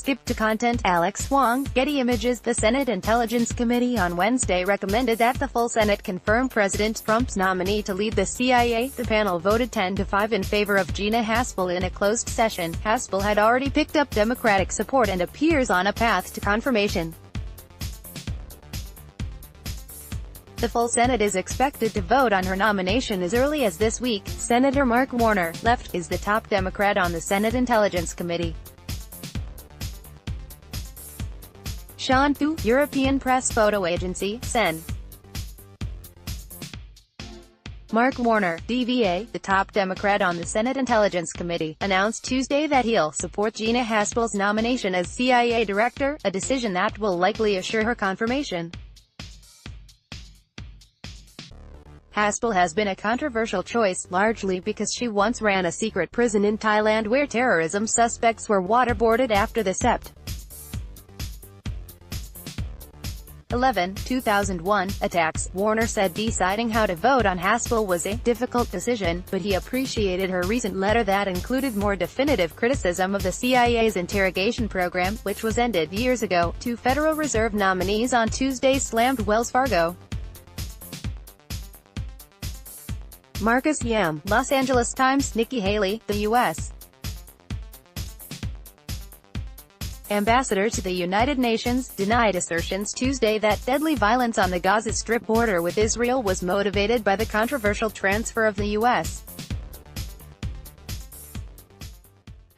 Skip to content. Alex Wong, Getty Images. The Senate Intelligence Committee on Wednesday recommended that the full Senate confirm President Trump's nominee to lead the CIA. The panel voted 10-5 in favor of Gina Haspel in a closed session. Haspel had already picked up Democratic support and appears on a path to confirmation. The full Senate is expected to vote on her nomination as early as this week. Senator Mark Warner, left, is the top Democrat on the Senate Intelligence Committee. Shawn Thew, European Press Photo Agency, SEN. Mark Warner, DVA, the top Democrat on the Senate Intelligence Committee, announced Tuesday that he'll support Gina Haspel's nomination as CIA director, a decision that will likely assure her confirmation. Haspel has been a controversial choice, largely because she once ran a secret prison in Thailand where terrorism suspects were waterboarded after the Sept. 11, 2001, attacks. Warner said deciding how to vote on Haspel was a difficult decision, but he appreciated her recent letter that included more definitive criticism of the CIA's interrogation program, which was ended years ago. Two Federal Reserve nominees on Tuesday slammed Wells Fargo. Marcus Yam, Los Angeles Times. Nikki Haley, the U.S. ambassador to the United Nations, denied assertions Tuesday that deadly violence on the Gaza Strip border with Israel was motivated by the controversial transfer of the U.S.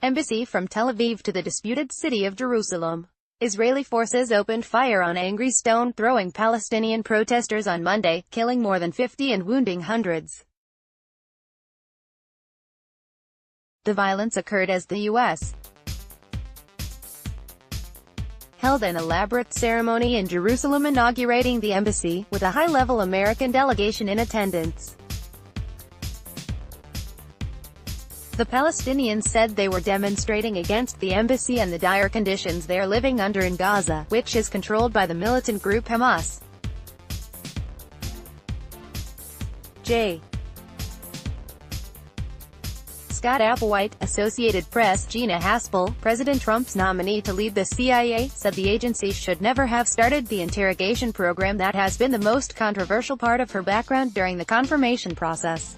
embassy from Tel Aviv to the disputed city of Jerusalem. Israeli forces opened fire on angry stone-throwing Palestinian protesters on Monday, killing more than 50 and wounding hundreds. The violence occurred as the U.S. held an elaborate ceremony in Jerusalem inaugurating the embassy, with a high-level American delegation in attendance. The Palestinians said they were demonstrating against the embassy and the dire conditions they're living under in Gaza, which is controlled by the militant group Hamas. J. Scott Applewhite, Associated Press. Gina Haspel, President Trump's nominee to lead the CIA, said the agency should never have started the interrogation program that has been the most controversial part of her background during the confirmation process.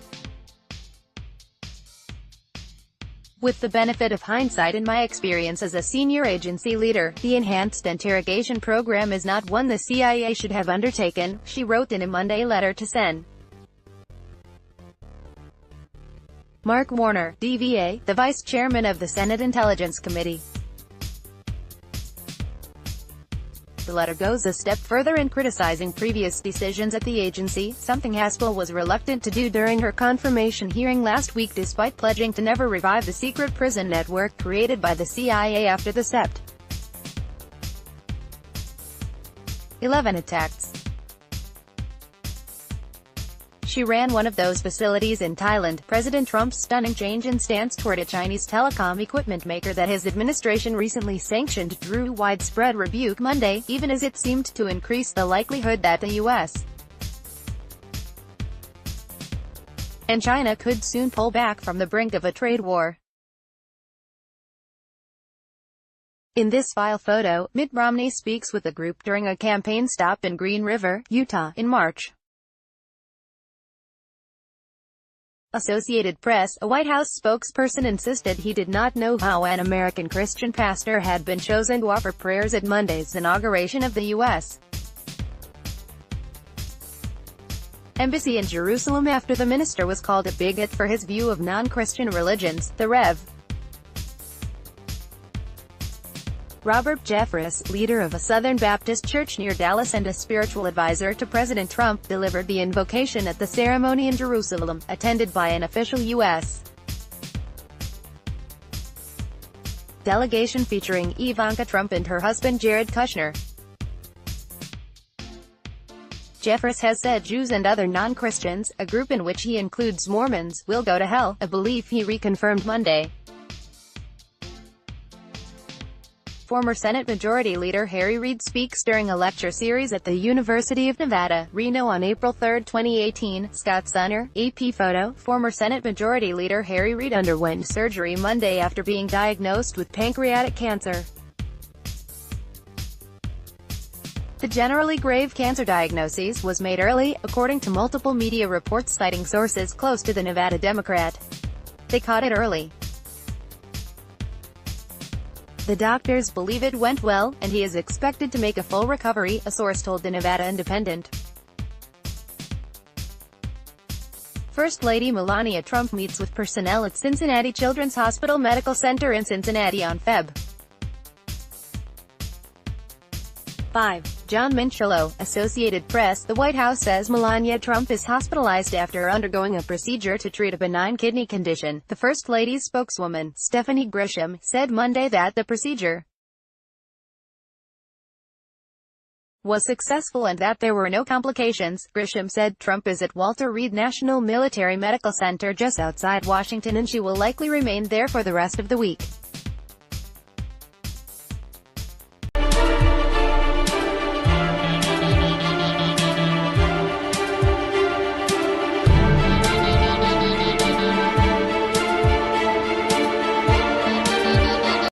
With the benefit of hindsight and my experience as a senior agency leader, the enhanced interrogation program is not one the CIA should have undertaken, she wrote in a Monday letter to SEN. Mark Warner, DVA, the vice chairman of the Senate Intelligence Committee. The letter goes a step further in criticizing previous decisions at the agency, something Haspel was reluctant to do during her confirmation hearing last week despite pledging to never revive the secret prison network created by the CIA after the Sept. 11 attacks. She ran one of those facilities in Thailand. President Trump's stunning change in stance toward a Chinese telecom equipment maker that his administration recently sanctioned drew widespread rebuke Monday, even as it seemed to increase the likelihood that the U.S. and China could soon pull back from the brink of a trade war. In this file photo, Mitt Romney speaks with the group during a campaign stop in Green River, Utah, in March. Associated Press, a White House spokesperson insisted he did not know how an American Christian pastor had been chosen to offer prayers at Monday's inauguration of the U.S. embassy in Jerusalem after the minister was called a bigot for his view of non-Christian religions. The Rev. Robert Jeffress, leader of a Southern Baptist church near Dallas and a spiritual advisor to President Trump, delivered the invocation at the ceremony in Jerusalem, attended by an official U.S. delegation featuring Ivanka Trump and her husband Jared Kushner. Jeffress has said Jews and other non-Christians, a group in which he includes Mormons, will go to hell, a belief he reconfirmed Monday. Former Senate Majority Leader Harry Reid speaks during a lecture series at the University of Nevada, Reno on April 3, 2018. Scott Sunner, AP photo. Former Senate Majority Leader Harry Reid underwent surgery Monday after being diagnosed with pancreatic cancer. The generally grave cancer diagnosis was made early, according to multiple media reports citing sources close to the Nevada Democrat. They caught it early. The doctors believe it went well, and he is expected to make a full recovery, a source told the Nevada Independent. First Lady Melania Trump meets with personnel at Cincinnati Children's Hospital Medical Center in Cincinnati on Feb. 5. John Minchillo, Associated Press. The White House says Melania Trump is hospitalized after undergoing a procedure to treat a benign kidney condition. The First Lady's spokeswoman, Stephanie Grisham, said Monday that the procedure was successful and that there were no complications. Grisham said Trump is at Walter Reed National Military Medical Center just outside Washington and she will likely remain there for the rest of the week.